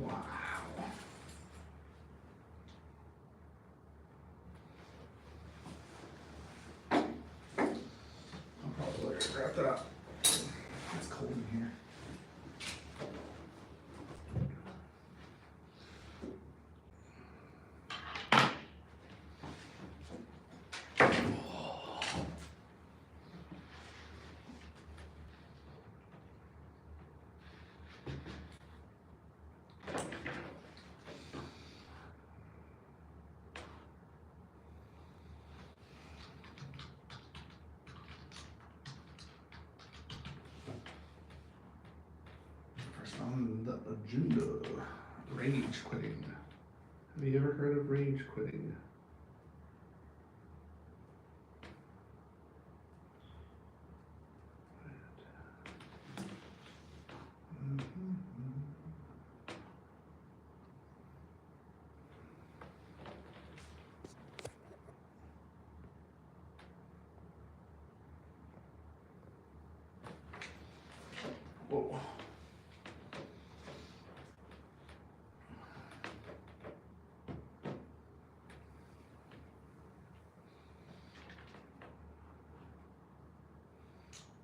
Wow. I'll probably let her wrap that up. It's cold in here. First on the agenda, rage quitting. Have you ever heard of rage quitting? Whoa.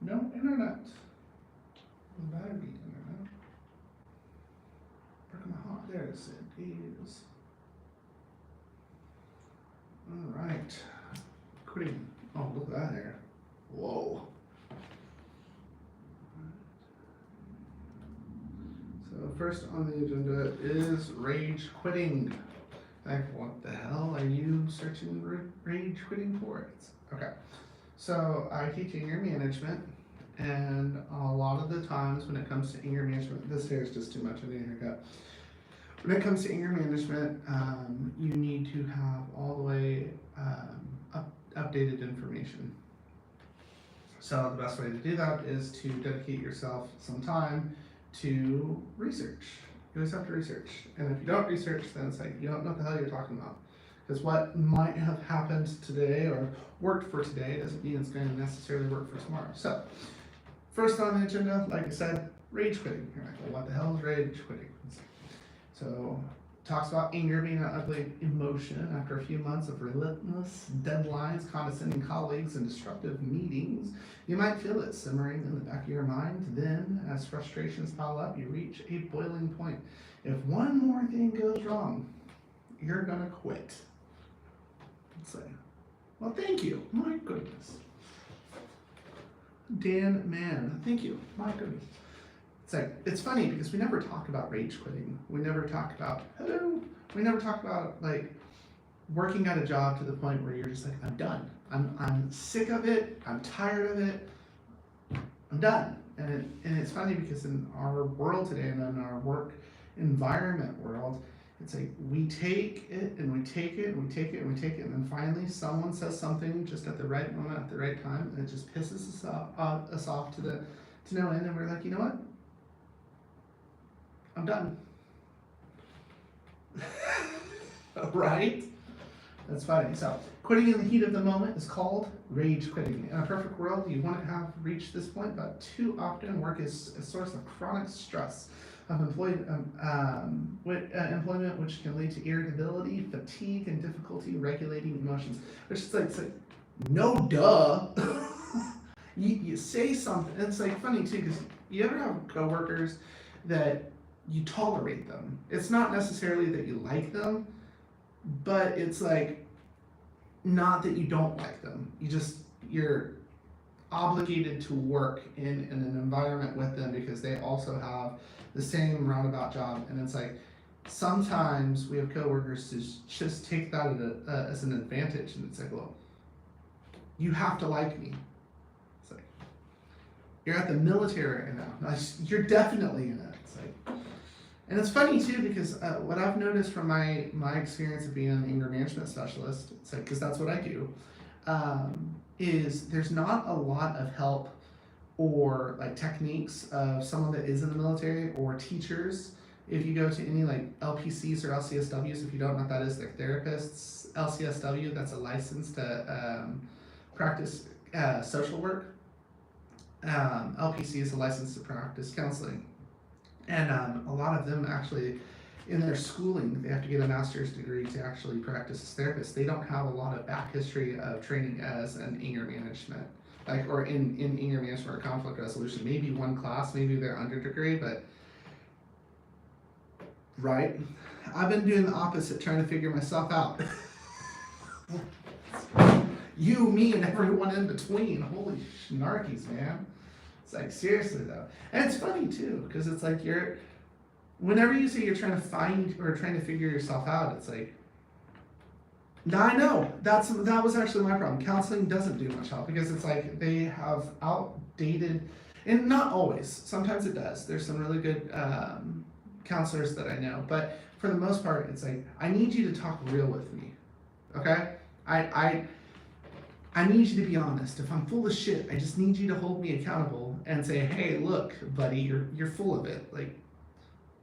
No internet. Battery internet. Freaking hot. There's it is. Alright. Quitting. Oh, look at that there. Whoa. So first on the agenda is rage quitting. Like, what the hell are you searching rage quitting for? Okay. So I teach anger management, and a lot of the times when it comes to anger management, this hair is just too much. I need a haircut. When it comes to anger management, you need to have all the way updated information. So the best way to do that is to dedicate yourself some time to research. You always have to research. And if you don't research, then it's like you don't know what the hell you're talking about. Because what might have happened today or worked for today doesn't mean it's going to necessarily work for tomorrow. So, first on the agenda, like I said, rage quitting. You're like, well, what the hell is rage quitting? So, talks about anger being an ugly emotion. After a few months of relentless deadlines, condescending colleagues, and destructive meetings, you might feel it simmering in the back of your mind. Then, as frustrations pile up, you reach a boiling point. If one more thing goes wrong, you're gonna quit. It's like, well, thank you. My goodness. Dan Mann, thank you. My goodness. It's like, it's funny because we never talk about rage quitting. We never talk about, hello. We never talk about like working at a job to the point where you're just like, I'm done. I'm sick of it. I'm tired of it. I'm done. And it's funny because in our world today and in our work environment world, it's like we take it and we take it and we take it and we take it, and then finally someone says something just at the right moment at the right time, and it just pisses us off to no end, and we're like, you know what? I'm done. Right? That's funny. So quitting in the heat of the moment is called rage quitting. In a perfect world, you wouldn't have reached this point, but too often work is a source of chronic stress of employment, which can lead to irritability, fatigue, and difficulty regulating emotions. Which is like no duh. you say something, and it's like funny too, because you ever have coworkers that you tolerate them. It's not necessarily that you like them, but it's like not that you don't like them. You're obligated to work in an environment with them because they also have the same roundabout job. And it's like sometimes we have coworkers who just take that as an advantage, and it's like, well, you have to like me. It's like, you're at the military right now. No, you're definitely in it. It's like, and it's funny too because what I've noticed from my experience of being an anger management specialist, it's like, because that's what I do, is there's not a lot of help or like techniques of someone that is in the military or teachers. If you go to any like LPCs or LCSWs, if you don't know what that is, they're therapists. LCSW, that's a license to practice social work. LPC is a license to practice counseling. And a lot of them actually in their schooling, they have to get a master's degree to actually practice as therapists. They don't have a lot of back history of training as an anger management, like, or in anger management or conflict resolution. Maybe one class, maybe their underdegree, but right? I've been doing the opposite, trying to figure myself out. You, me, and everyone in between. Holy snarkies, man. It's like, seriously though. And it's funny too, because it's like whenever you say you're trying to find or trying to figure yourself out, it's like, now I know that was actually my problem. Counseling doesn't do much help because it's like they have outdated, and not always. Sometimes it does. There's some really good counselors that I know, but for the most part, it's like, I need you to talk real with me, okay? I need you to be honest. If I'm full of shit, I just need you to hold me accountable and say, hey, look, buddy, you're full of it. Like,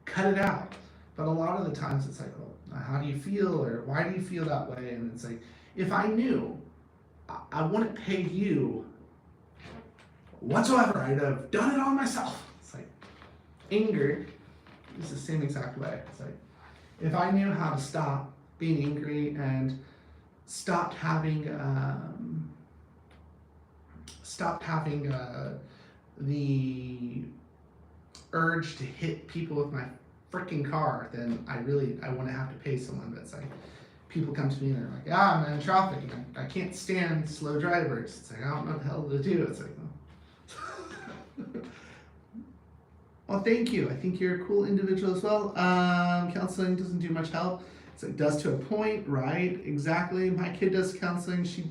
cut it out. But a lot of the times it's like, well, how do you feel, or why do you feel that way? And it's like, if I knew, I wouldn't pay you whatsoever. I'd have done it all myself. It's like, anger is the same exact way. It's like, if I knew how to stop being angry and stopped having the urge to hit people with my freaking car, then I wouldn't have to pay someone. But it's like, people come to me and they're like, I'm in traffic and I can't stand slow drivers. It's like, I don't know what the hell to do. It's like, well, thank you. I think you're a cool individual as well. Counseling doesn't do much help. So it does to a point, right? Exactly. My kid does counseling. She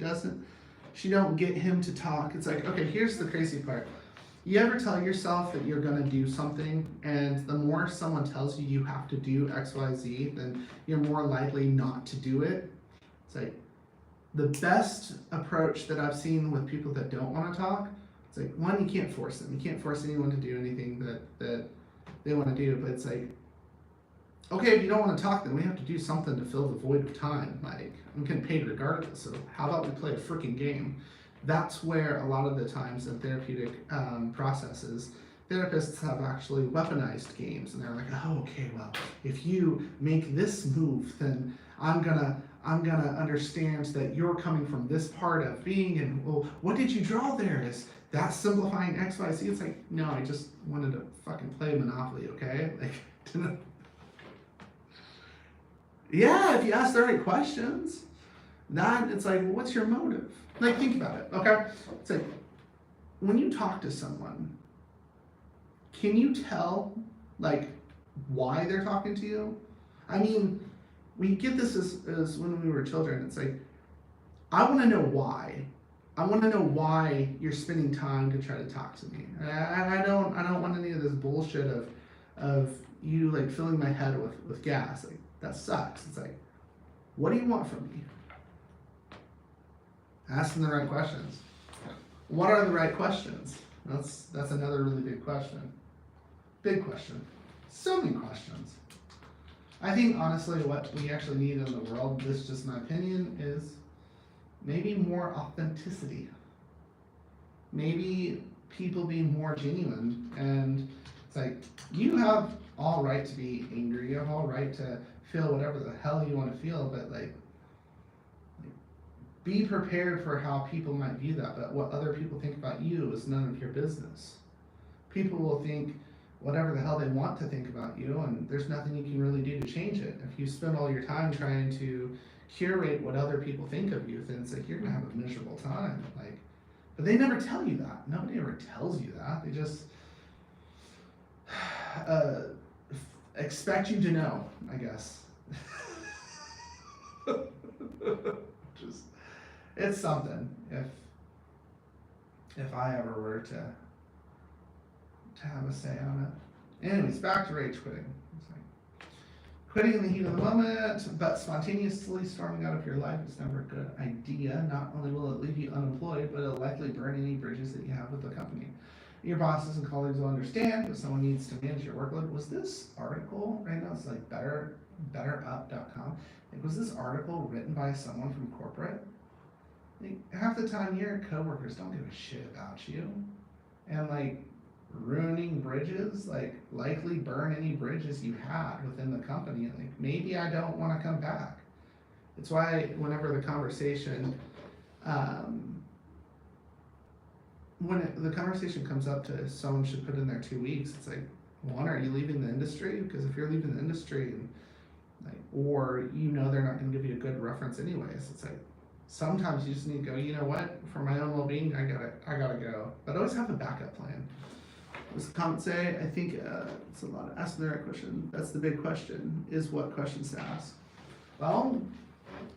don't get him to talk. It's like, okay, here's the crazy part. You ever tell yourself that you're gonna do something, and the more someone tells you you have to do X, Y, Z, then you're more likely not to do it. It's like, the best approach that I've seen with people that don't want to talk, it's like, one, you can't force them. You can't force anyone to do anything that they want to do, but it's like, okay, if you don't want to talk, then we have to do something to fill the void of time. Like, I'm getting paid regardless, so how about we play a freaking game? That's where a lot of the times in therapeutic processes, therapists have actually weaponized games, and they're like, oh, okay, well, if you make this move, then I'm gonna understand that you're coming from this part of being, and well, what did you draw there? Is that simplifying X, Y, Z? It's like, no, I just wanted to fucking play Monopoly, okay? Like, yeah, if you ask the right questions, then it's like, well, what's your motive? Like, think about it, okay? It's like, when you talk to someone, can you tell, like, why they're talking to you? I mean, we get this as when we were children. It's like, I want to know why. I want to know why you're spending time to try to talk to me. I don't want any of this bullshit of you, like, filling my head with gas. Like, that sucks. It's like, what do you want from me? Asking the right questions. What are the right questions? That's another really big question. Big question. So many questions. I think honestly what we actually need in the world, this is just my opinion, is maybe more authenticity. Maybe people being more genuine. And it's like, you have all right to be angry, you have all right to feel whatever the hell you want to feel, but like, be prepared for how people might view that, but what other people think about you is none of your business. People will think whatever the hell they want to think about you, and there's nothing you can really do to change it. If you spend all your time trying to curate what other people think of you, then it's like, you're gonna have a miserable time. Like, but they never tell you that. Nobody ever tells you that. They just expect you to know, I guess. Just, it's something. If I ever were to have a say on it. Anyways, back to rage quitting. It's like, quitting in the heat of the moment, but spontaneously storming out of your life is never a good idea. Not only will it leave you unemployed, but it'll likely burn any bridges that you have with the company. Your bosses and colleagues will understand if someone needs to manage your workload. Was this article right now? It's like betterup.com. Like, was this article written by someone from corporate? Like, half the time your coworkers don't give a shit about you, and like, ruining bridges, like likely burn any bridges you had within the company. Like maybe I don't want to come back. It's why whenever the conversation, um, the conversation comes up to someone should put in their 2 weeks, it's like, one, are you leaving the industry? Because if you're leaving the industry and like, or they're not going to give you a good reference anyways, it's like sometimes you just need to go. You know what? For my own well-being, I gotta go. But always have a backup plan. What does the comment say? I think it's a lot of asking the right question. That's the big question: is what questions to ask. Well,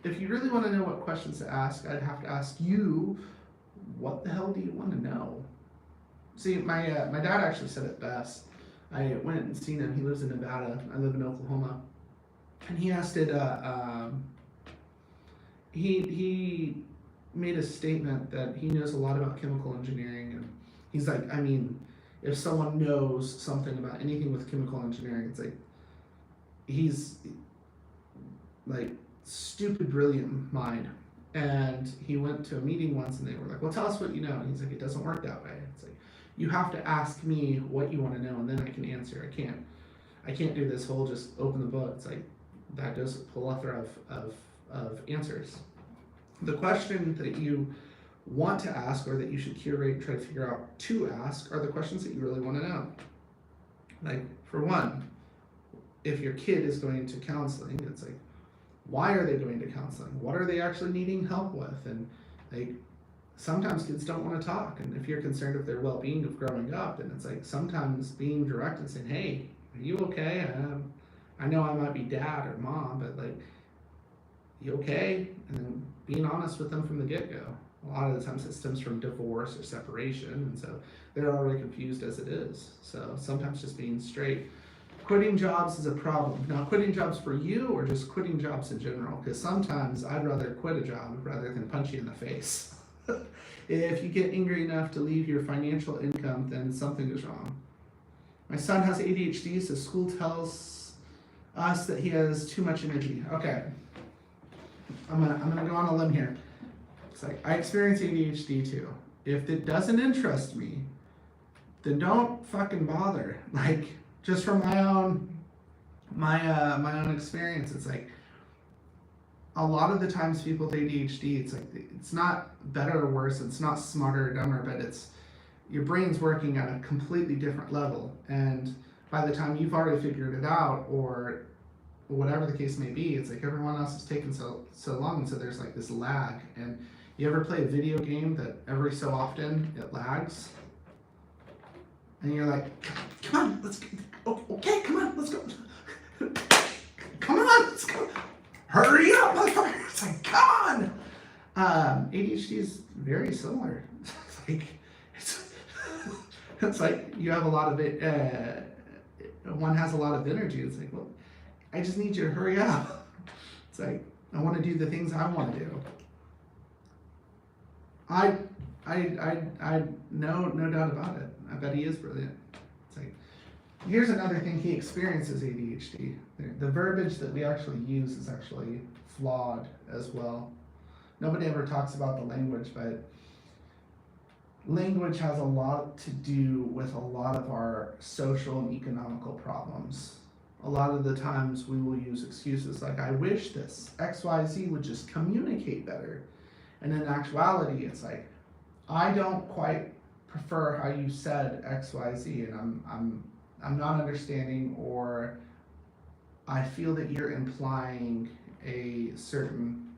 if you really want to know what questions to ask, I'd have to ask you, what the hell do you want to know? See, my dad actually said it best. I went and seen him. He lives in Nevada. I live in Oklahoma. And he asked it. He made a statement that he knows a lot about chemical engineering, and he's like, I mean, if someone knows something about anything with chemical engineering, it's like he's like stupid brilliant mind. And he went to a meeting once, and they were like, well, tell us what you know. And he's like, it doesn't work that way. It's like, you have to ask me what you want to know, and then I can answer. I can't do this whole just open the book. It's like, that does a plethora of answers. The question that you want to ask, or that you should curate and try to figure out to ask, are the questions that you really want to know. Like, for one, if your kid is going to counseling, it's like, why are they going to counseling? What are they actually needing help with? And like, sometimes kids don't want to talk. And if you're concerned with their well-being of growing up, then it's like sometimes being direct and saying, hey, are you okay? I know I might be dad or mom, but like, you okay? And then being honest with them from the get-go. A lot of the times it stems from divorce or separation, and so they're already confused as it is. So sometimes just being straight. Quitting jobs is a problem. Now, quitting jobs for you, or just quitting jobs in general? Because sometimes I'd rather quit a job rather than punch you in the face. If you get angry enough to leave your financial income, then something is wrong. My son has ADHD, so school tells us that he has too much energy. Okay, I'm gonna go on a limb here. It's like, I experience ADHD too. If it doesn't interest me, then don't fucking bother. Like, just from my own experience, it's like a lot of the times people with ADHD, it's like, it's not better or worse, it's not smarter or dumber, but it's your brain's working at a completely different level, and by the time you've already figured it out, or whatever the case may be, it's like everyone else is taking so long, and so there's like this lag. And you ever play a video game that every so often it lags, and you're like, come on, let's go. Okay, come on, let's go. Come on, let's go. Hurry up, motherfucker. It's like, come on. ADHD is very similar. It's like you have a lot of it. One has a lot of energy. It's like, well, I just need you to hurry up. It's like, I want to do the things I want to do. I no doubt about it. I bet he is brilliant. It's like, here's another thing: he experiences ADHD. The verbiage that we actually use is actually flawed as well. Nobody ever talks about the language, but language has a lot to do with a lot of our social and economical problems. A lot of the times we will use excuses like, I wish this XYZ would just communicate better. And in actuality, it's like, I don't quite prefer how you said XYZ, and I'm not understanding, or I feel that you're implying a certain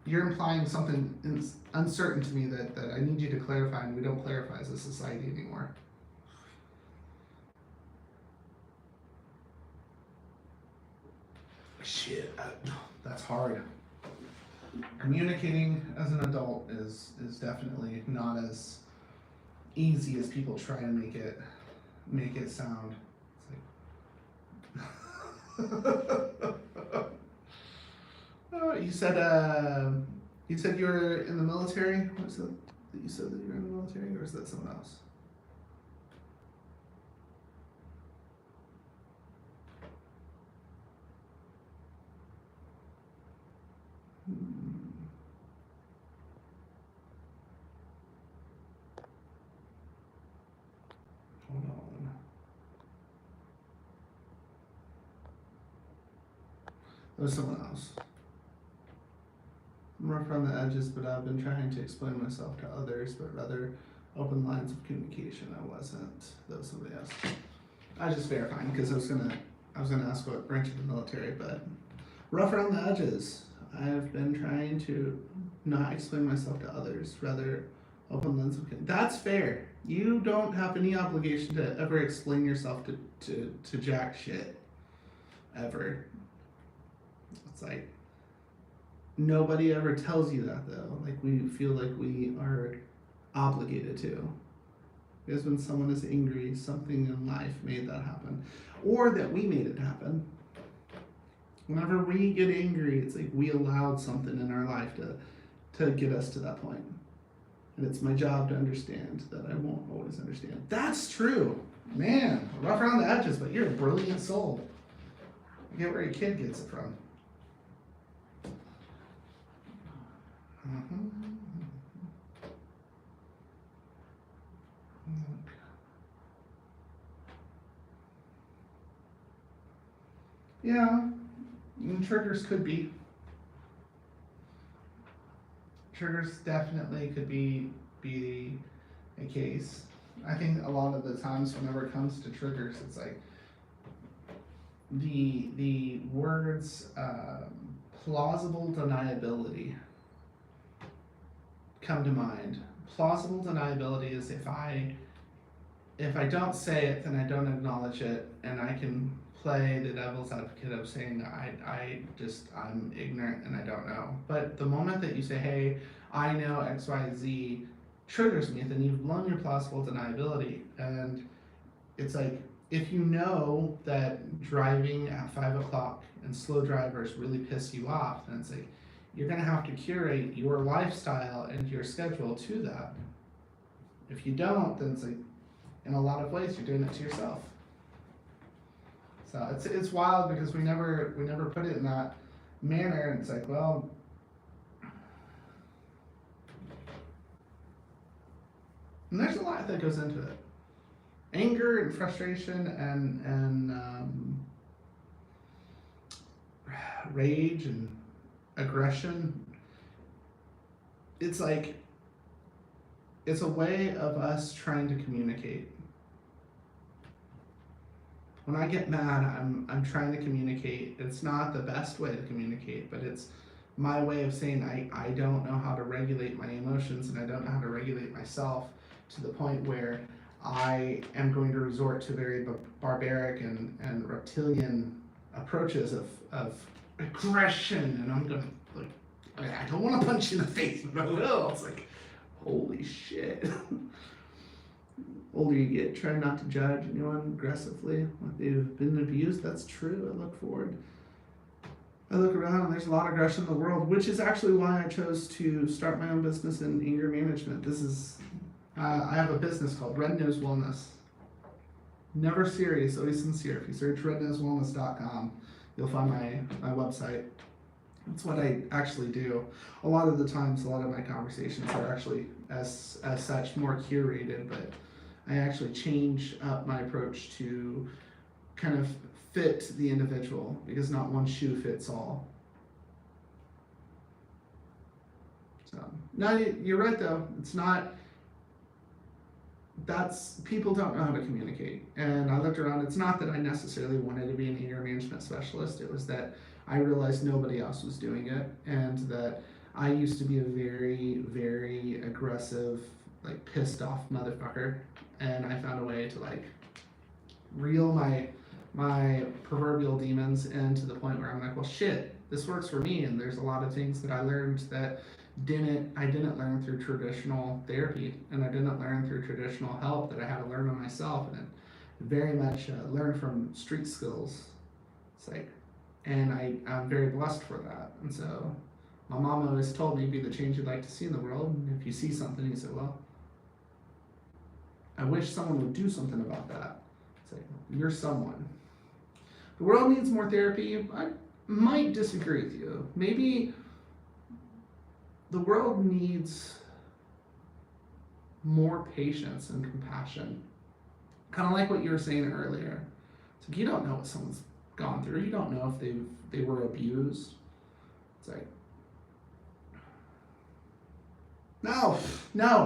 you're implying something uncertain to me that I need you to clarify, and we don't clarify as a society anymore. Shit, that's hard. Communicating as an adult is definitely not as easy as people try to make it sound. It's like you said you were in the military. What was it that you said that you were in the military, or is that someone else? It was someone else. I'm rough around the edges, but I've been trying to explain myself to others, but rather open lines of communication. I wasn't. That was somebody else. I was just verifying because I was gonna ask what branch of the military, but rough around the edges. I've been trying to not explain myself to others, rather open lines of communication. That's fair. You don't have any obligation to ever explain yourself to jack shit. Ever. It's like nobody ever tells you that though. Like we feel like we are obligated to. Because when someone is angry, something in life made that happen. Or that we made it happen. Whenever we get angry, it's like we allowed something in our life to get us to that point. And it's my job to understand that I won't always understand. That's true. Man, rough around the edges, but you're a brilliant soul. I get where your kid gets it from. Yeah, triggers could be. Triggers definitely could be a case. I think a lot of the times whenever it comes to triggers, it's like the words plausible deniability come to mind. Plausible deniability is if I don't say it, then I don't acknowledge it, and I can play the devil's advocate of saying I'm ignorant and I don't know. But the moment that you say, hey, I know X, Y, Z triggers me, then you've blown your plausible deniability. And it's like, if you know that driving at 5 o'clock and slow drivers really piss you off, then it's like, you're gonna have to curate your lifestyle and your schedule to that. If you don't, then it's like, in a lot of ways, you're doing it to yourself. So it's wild because we never put it in that manner, and it's like, well, and there's a lot that goes into it. Anger and frustration and rage and aggression. It's like, it's a way of us trying to communicate. When I get mad, I'm trying to communicate. It's not the best way to communicate, but it's my way of saying I don't know how to regulate my emotions, and I don't know how to regulate myself to the point where I am going to resort to very barbaric and reptilian approaches of aggression, and I'm gonna, like, I don't want to punch you in the face, but I will. It's like, holy shit. Older you get, try not to judge anyone aggressively. If they've been abused, that's true. I look around and there's a lot of aggression in the world, which is actually why I chose to start my own business in anger management. This is, I have a business called Red Nose Wellness. Never serious, always sincere. If you search rednosewellness.com, you'll find my website. That's what I actually do. A lot of the times, a lot of my conversations are actually as such more curated, but I actually change up my approach to kind of fit the individual, because not one shoe fits all. So, no, you're right though. It's not, people don't know how to communicate. And I looked around, it's not that I necessarily wanted to be an anger management specialist, it was that I realized nobody else was doing it, and that I used to be a very, very aggressive, like pissed off motherfucker, and I found a way to like reel my proverbial demons into the point where I'm like, well shit, this works for me, and there's a lot of things that I learned that I didn't learn through traditional therapy, and I didn't learn through traditional help, that I had to learn on myself, and very much learned from street skills. It's like, and I'm very blessed for that. And so my mom always told me, be the change you'd like to see in the world. And if you see something, you say, well, I wish someone would do something about that. It's like, you're someone. The world needs more therapy. I might disagree with you. Maybe the world needs more patience and compassion. Kind of like what you were saying earlier. It's like, you don't know what someone's gone through. You don't know if they were abused. It's like, no,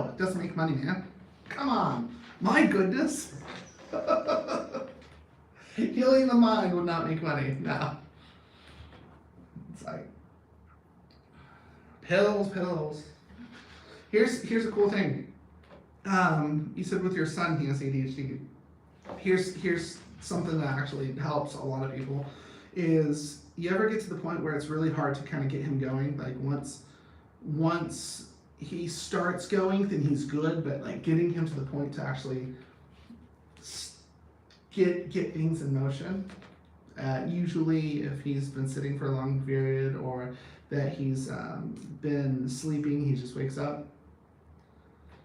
it doesn't make money, man. Come on, my goodness. Healing the mind would not make money. No. It's like pills. Here's a cool thing. You said with your son he has ADHD. Here's something that actually helps a lot of people. Is you ever get to the point where it's really hard to kind of get him going? Like once he starts going, then he's good. But like getting him to the point to actually get things in motion. Usually, if he's been sitting for a long period or that he's been sleeping, he just wakes up.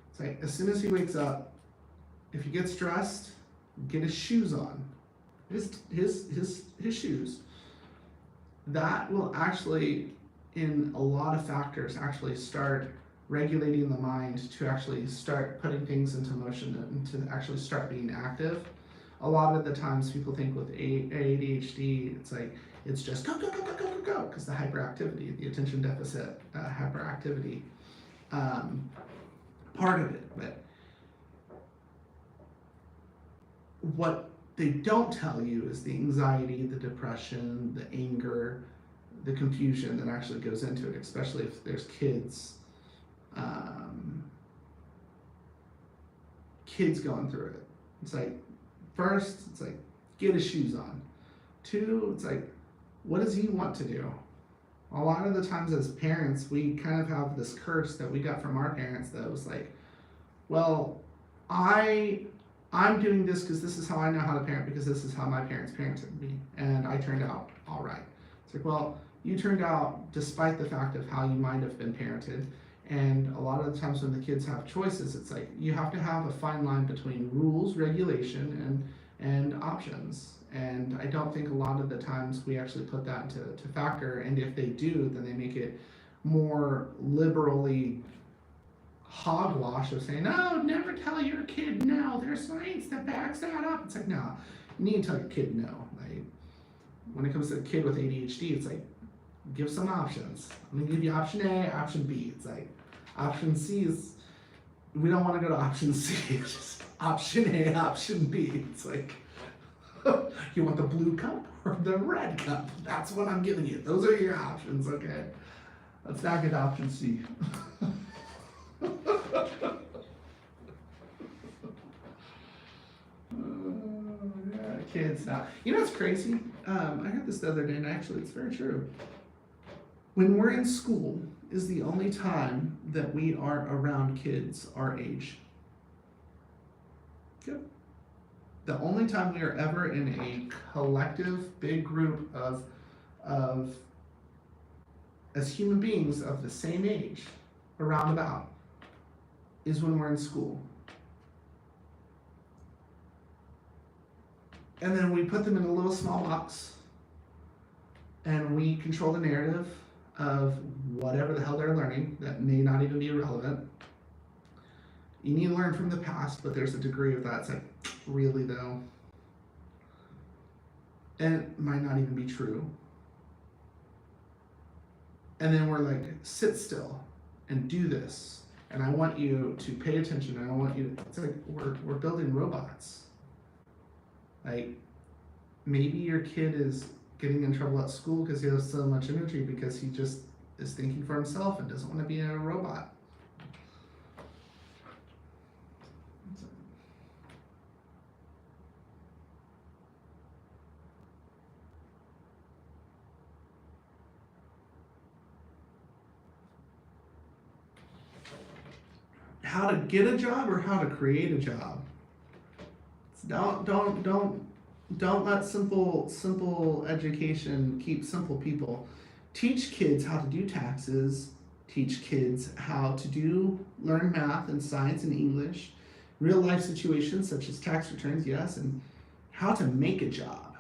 It's like as soon as he wakes up, if he gets dressed, get his shoes on, his shoes. That will actually, in a lot of factors, actually start regulating the mind to actually start putting things into motion and to actually start being active. A lot of the times people think with ADHD, it's like, it's just go, because the hyperactivity, the attention deficit hyperactivity part of it. But what they don't tell you is the anxiety, the depression, the anger, the confusion that actually goes into it, especially if there's kids going through it. It's like, first, it's like, get his shoes on. Two, it's like, what does he want to do? A lot of the times as parents, we kind of have this curse that we got from our parents that was like, well, I'm doing this because this is how I know how to parent, because this is how my parents parented me, and I turned out all right. It's like, well, you turned out despite the fact of how you might have been parented. And a lot of the times when the kids have choices, it's like you have to have a fine line between rules, regulation, and options. And I don't think a lot of the times we actually put that into factor. And if they do, then they make it more liberally hogwash of saying, "No, never tell your kid no. There's science that backs that up." It's like, no, you need to tell your kid no. Like when it comes to a kid with ADHD, it's like, give some options. I'm gonna give you option A, option B. It's like option C is, we don't want to go to option C. It's just option A, option B. It's like, you want the blue cup or the red cup? That's what I'm giving you. Those are your options, okay? Let's not get to option C. Yeah, kids now. You know what's crazy? I heard this the other day, and actually it's very true. When we're in school is the only time that we are around kids our age. Yep. The only time we are ever in a collective, big group of as human beings of the same age, around about, is when we're in school. And then we put them in a little small box, and we control the narrative of whatever the hell they're learning that may not even be relevant. You need to learn from the past, but there's a degree of that. It's like, really though? And it might not even be true. And then we're like, sit still and do this. And I want you to pay attention. And I want you to, it's like we're building robots. Like, maybe your kid is getting in trouble at school because he has so much energy because he just is thinking for himself and doesn't want to be a robot. How to get a job or how to create a job. Don't let simple education keep simple people. Teach kids how to do taxes. Teach kids how to learn math and science and English, real life situations such as tax returns, yes, and how to make a job.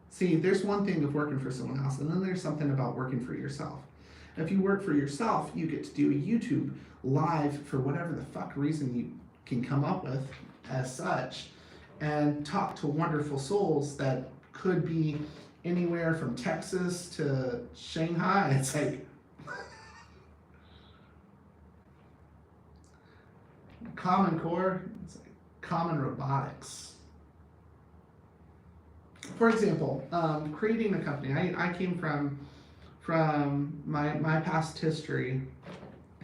See, there's one thing of working for someone else, and then there's something about working for yourself. If you work for yourself, you get to do a YouTube live for whatever the fuck reason you can come up with as such, and talk to wonderful souls that could be anywhere from Texas to Shanghai. It's like Common Core, it's like common robotics. For example, creating a company. I came from my past history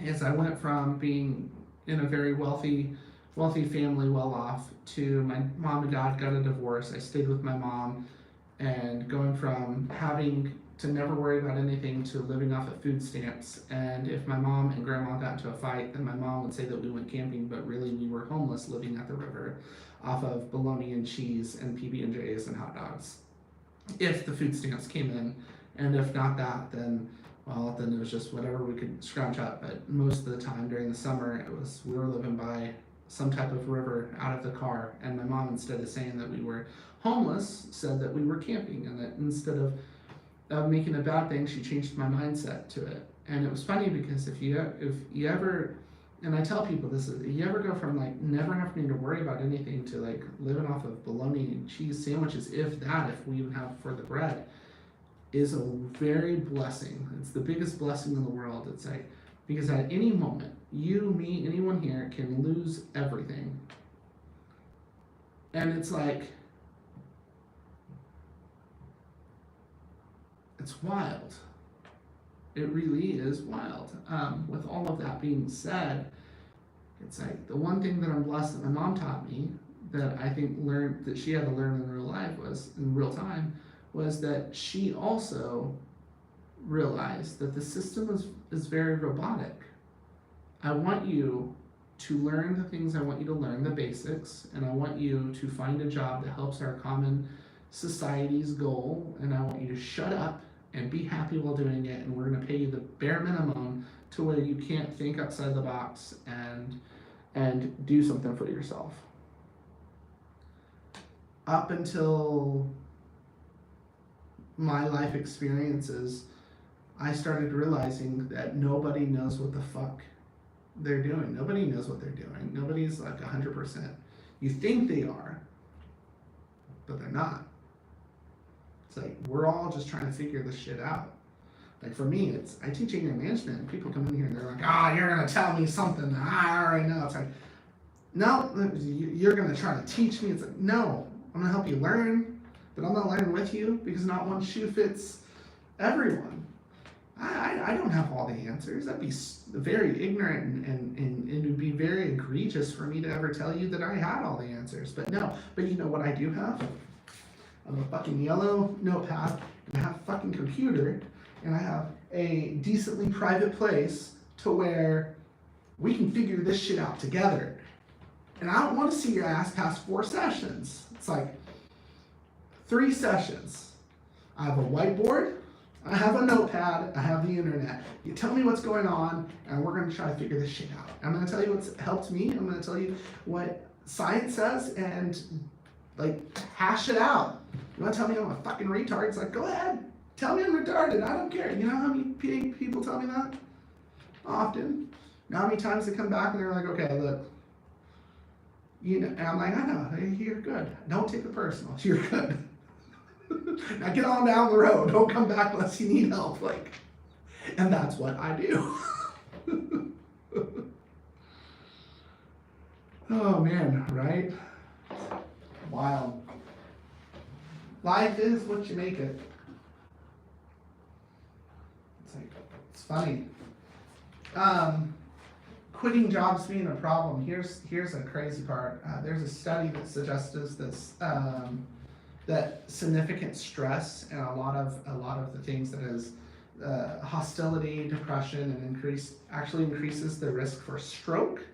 is I went from being in a very wealthy family, well off, to my mom and dad got a divorce. I stayed with my mom, and going from having to never worry about anything to living off of food stamps. And if my mom and grandma got into a fight, then my mom would say that we went camping, but really we were homeless living at the river off of bologna and cheese and PB&Js and hot dogs. If the food stamps came in, and if not that, then well, then it was just whatever we could scrounge up. But most of the time during the summer, it was we were living by some type of river out of the car. And my mom, instead of saying that we were homeless, said that we were camping, and that instead of making a bad thing, she changed my mindset to it. And it was funny because if you ever, and I tell people this, if you ever go from like never having to worry about anything to like living off of bologna and cheese sandwiches, if we even have for the bread, is a very blessing. It's the biggest blessing in the world. It's like, because at any moment, you, me, anyone here can lose everything. And it's like, it's wild. It really is wild. With all of that being said, it's like the one thing that I'm blessed that my mom taught me that I think that she had to learn in real life in real time, was that she also realized that the system is very robotic. I want you to learn the things I want you to learn, the basics, and I want you to find a job that helps our common society's goal, and I want you to shut up and be happy while doing it, and we're going to pay you the bare minimum to where you can't think outside the box and do something for yourself. Up until my life experiences, I started realizing that nobody knows what the fuck they're doing. Nobody knows what they're doing. Nobody's like 100%. You think they are, but they're not. It's like we're all just trying to figure this shit out. Like for me, I teach anger management, and people come in here and they're like, you're gonna tell me something that I already know. It's like, no, you're gonna try to teach me. It's like, no, I'm gonna help you learn, but I'm not learning with you, because not one shoe fits everyone. I don't have all the answers. That'd be very ignorant, and it would be very egregious for me to ever tell you that I had all the answers. But you know what I do have? I have a fucking yellow notepad, and I have a fucking computer, and I have a decently private place to where we can figure this shit out together. And I don't want to see your ass past 4 sessions. It's like 3 sessions. I have a whiteboard, I have a notepad, I have the internet. You tell me what's going on, and we're going to try to figure this shit out. I'm going to tell you what's helped me. I'm going to tell you what science says, and like hash it out. You want to tell me I'm a fucking retard? It's like, go ahead. Tell me I'm retarded. I don't care. You know how many people tell me that? Often. You know how many times they come back and they're like, okay, look. You know, and I'm like, I know, you're good. Don't take it personal. You're good. Now get on down the road. Don't come back unless you need help. Like, and that's what I do. Oh man, right? Wild. Life is what you make it. It's funny. Quitting jobs being a problem. Here's a crazy part. There's a study that suggests this that significant stress and a lot of the things that is hostility, depression, and actually increases the risk for stroke.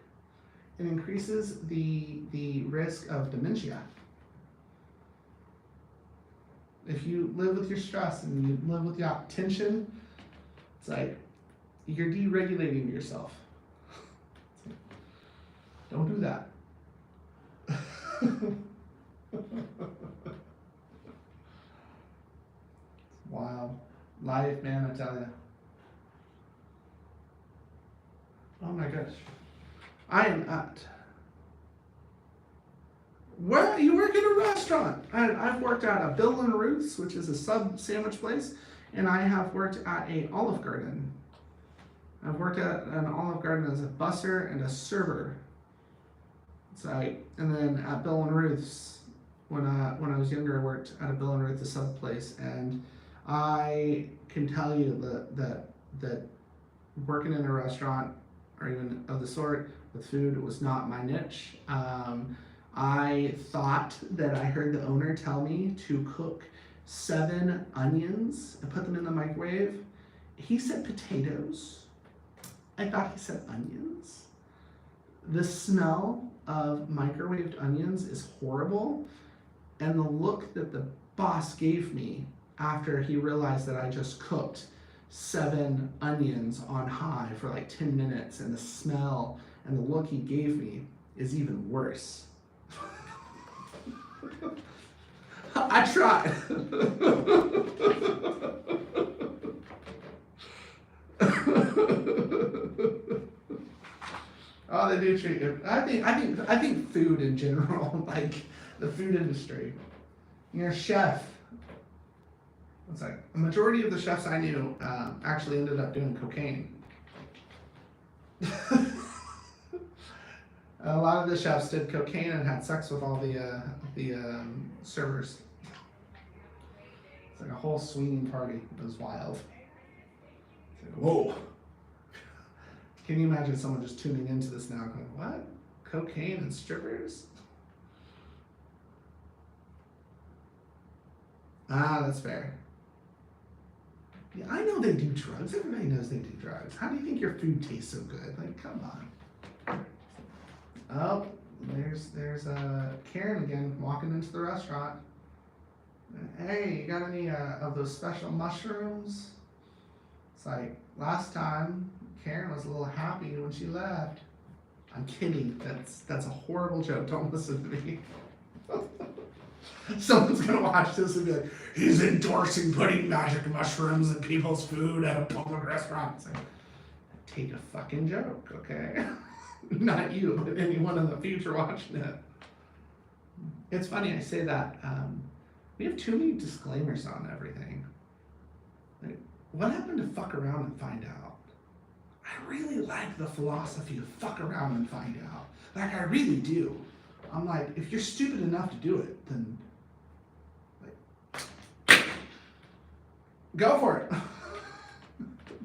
It increases the risk of dementia. If you live with your stress and you live with your tension, it's like you're deregulating yourself. Don't do that. Wow. Life, man, I tell you. Oh my gosh. I am at Well, you work in a restaurant. I've worked at a Bill and Ruth's, which is a sub sandwich place, and I have worked at a Olive Garden. I've worked at an Olive Garden as a busser and a server. So, and then at Bill and Ruth's, when I was younger, I worked at a Bill and Ruth's, a sub place, and I can tell you that working in a restaurant or even of the sort with food was not my niche. I thought that I heard the owner tell me to cook 7 onions and put them in the microwave. He said potatoes. I thought he said onions. The smell of microwaved onions is horrible, and the look that the boss gave me after he realized that I just cooked 7 onions on high for like 10 minutes, and the smell and the look he gave me is even worse. I tried. Oh, they do treat you. I think food in general, like the food industry. You're a chef. It's like a majority of the chefs I knew actually ended up doing cocaine. A lot of the chefs did cocaine and had sex with all the servers. It's like a whole swinging party. It was wild. It's like, whoa. Can you imagine someone just tuning into this now going, what? Cocaine and strippers? Ah, that's fair. Yeah, I know they do drugs. Everybody knows they do drugs. How do you think your food tastes so good? Like, come on. Oh, there's Karen again walking into the restaurant. Hey, you got any of those special mushrooms? It's like, last time Karen was a little happy when she left. I'm kidding. That's a horrible joke. Don't listen to me. Someone's gonna watch this and be like, he's endorsing putting magic mushrooms in people's food at a public restaurant. It's like, take a fucking joke, okay? Not you, but anyone in the future watching it. It's funny I say that. We have too many disclaimers on everything. Like, what happened to fuck around and find out? I really like the philosophy of fuck around and find out. Like, I really do. I'm like, if you're stupid enough to do it, then like, go for it.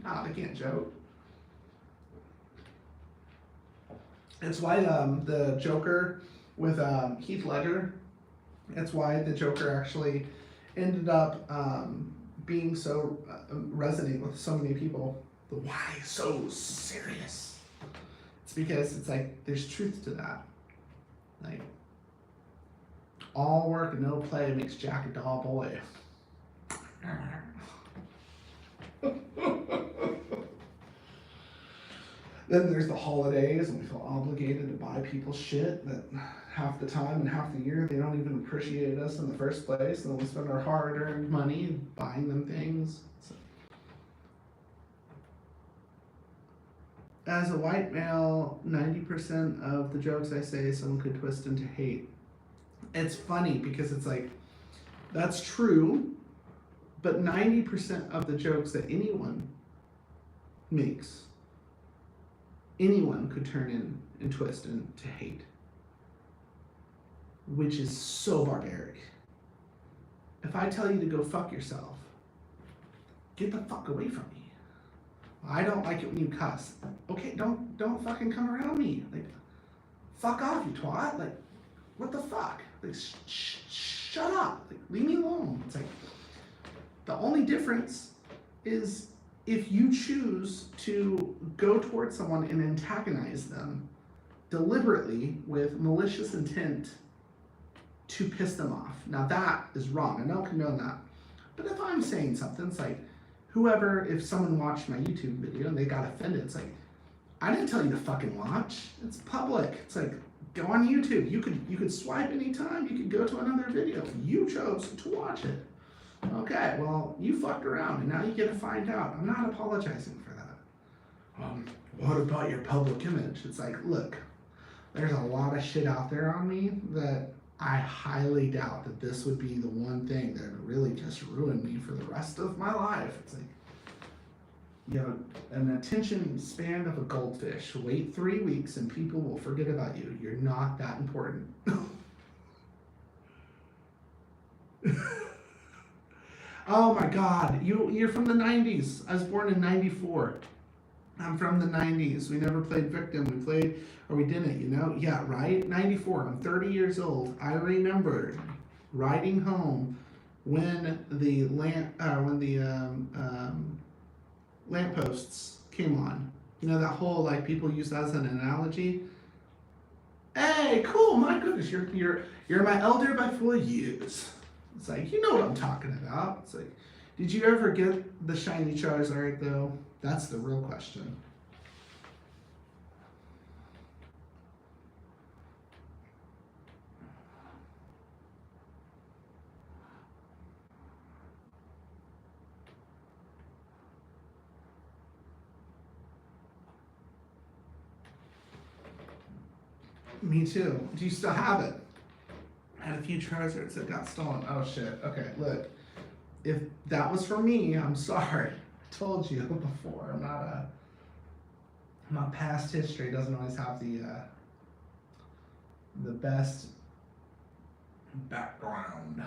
No, they can't joke. It's why the Joker with Heath Ledger, it's why the Joker actually ended up being so resonant with so many people. The why so serious? It's because it's like there's truth to that. Like, all work and no play makes Jack a dull boy. Then there's the holidays, and we feel obligated to buy people shit that half the time and half the year they don't even appreciate us in the first place, and then we spend our hard-earned money buying them things. So, as a white male, 90% of the jokes I say someone could twist into hate. It's funny because it's like, that's true, but 90% of the jokes that anyone makes, anyone could turn in and twist into hate, which is so barbaric. If I tell you to go fuck yourself, get the fuck away from me. I don't like it when you cuss. Okay, don't fucking come around me. Like, fuck off, you twat. Like, what the fuck? Like, shut up. Like, leave me alone. It's like, the only difference is if you choose to go towards someone and antagonize them deliberately with malicious intent to piss them off. Now that is wrong. I don't condone that. But if I'm saying something, it's like, whoever, if someone watched my YouTube video and they got offended, it's like, I didn't tell you to fucking watch. It's public. It's like, go on YouTube. You could swipe anytime. You could go to another video. You chose to watch it. Okay, well, you fucked around and now you get to find out. I'm not apologizing for that. What about your public image? It's like, look, there's a lot of shit out there on me that I highly doubt that this would be the one thing that would really just ruin me for the rest of my life. It's like, you have an attention span of a goldfish. Wait 3 weeks and people will forget about you. You're not that important. Oh my God, you're from the 90s. I was born in 94. I'm from the 90s. We never played victim. We played, or we didn't, you know? Yeah, right? 94. I'm 30 years old. I remember riding home when the lampposts came on. You know, that whole, like, people use that as an analogy. Hey, cool, my goodness, you're my elder by 4 years. It's like, you know what I'm talking about. It's like, did you ever get the shiny Charizard though? That's the real question. Me too. Do you still have it? I had a few Charizards that got stolen. Oh shit. Okay, look. If that was for me, I'm sorry. I told you before. My past history doesn't always have the best background.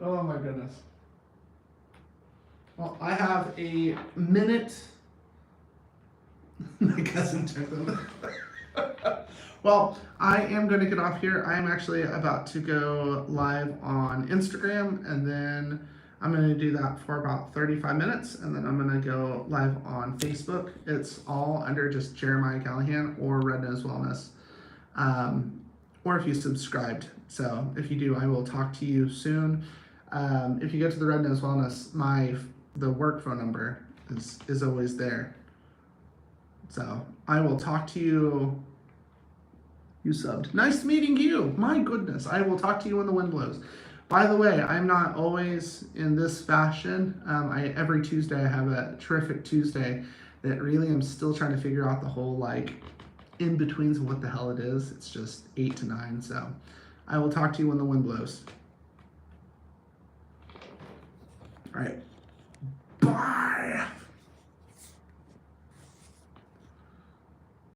Oh my goodness. Well, I have a minute. My cousin took them. Well, I am going to get off here. I am actually about to go live on Instagram, and then I'm going to do that for about 35 minutes, and then I'm going to go live on Facebook. It's all under just Jeremiah Callihan or Red Nose Wellness, or if you subscribed. So if you do, I will talk to you soon. If you go to the Red Nose Wellness, the work phone number is always there. So I will talk to you. You subbed. Nice meeting you. My goodness. I will talk to you when the wind blows. By the way, I'm not always in this fashion. Every Tuesday I have a terrific Tuesday that really I'm still trying to figure out the whole like in betweens of what the hell it is. It's just 8 to 9. So I will talk to you when the wind blows. All right. Bye.